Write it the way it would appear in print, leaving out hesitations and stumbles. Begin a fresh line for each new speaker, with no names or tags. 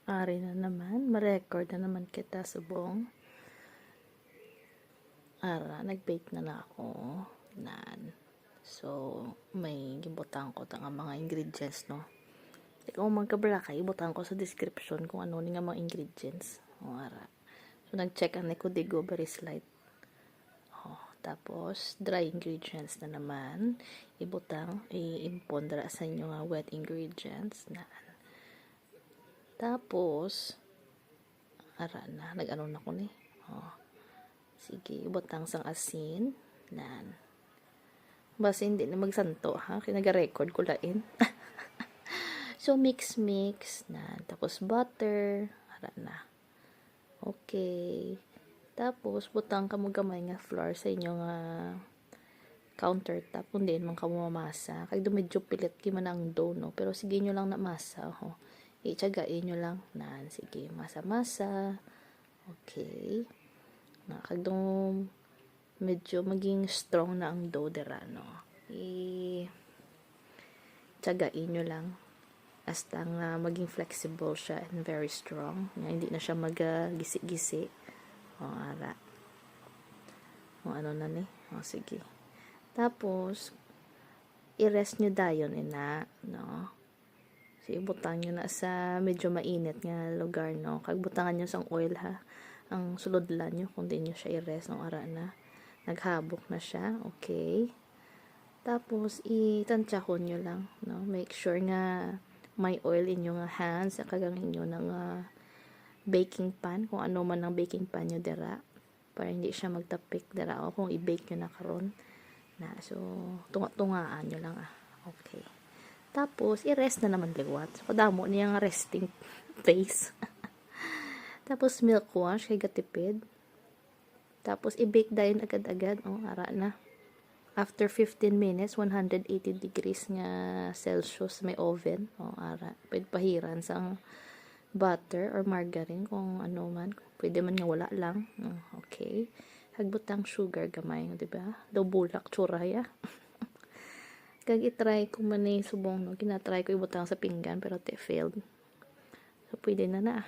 Ari na naman, ma-record na naman kita subong. Nag-bake na ako. So, may gibutang ko nga mga ingredients, no? Kung magkabra ka, ibutang ko sa description kung ano nga mga ingredients. So, nag-check ang ko digo very slight. Tapos, dry ingredients na naman. Ibutang, i-impon dara sa inyo nga wet ingredients na. Tapos, nag-ano na ko ni. Sige, ibutang sang asin. Basta hindi na magsanto, ha? Kinaga-record ko lain. So, mix. Tapos, butter. Okay. Tapos, butang ka mo gamay nga flour sa inyo nga countertop. Kung din man ka mamasa. Kaya medyo pilit ki man ang dough, no? Pero sige nyo lang na masa. Itiyagain nyo lang. Sige, masa-masa. Okay. Kagdong medyo maging strong na ang dough dera, no? Itiyagain nyo lang. Hasta nga maging flexible siya and very strong. Hindi na siya mag-gisi-gisi. Ano na ni? Sige. Tapos, i-rest nyo dayon no? So, ibutang nyo na sa medyo mainit nga lugar, no? Kagbutangan nyo sang oil, ha? Ang sulodlan nyo, kung di nyo siya i-rest, no? Naghabok na siya, okay? Tapos, itansahon nyo lang, no? Make sure nga may oil in yung hands, kagang inyo ng baking pan, kung ano man ang baking pan nyo dira, para hindi siya magtapik dira, o kung i-bake nyo na karon so, tungaan nyo lang, okay. Tapos, i-rest na naman liwat. So, kadamo niyang resting face. Tapos, milk wash, kay gatipid. Tapos, i-bake dayon agad-agad. Na. After 15 minutes, 180 degrees nga Celsius, may oven. Pwede pahiran sang butter or margarine, kung ano man. Pwede man nga wala lang. Okay. Hagbutang sugar gamay, diba? Daw bulak, tsuraya. Kag i-try ko man subong, no? Kinatry ko ibutang sa pinggan, pero failed. So, pwede na.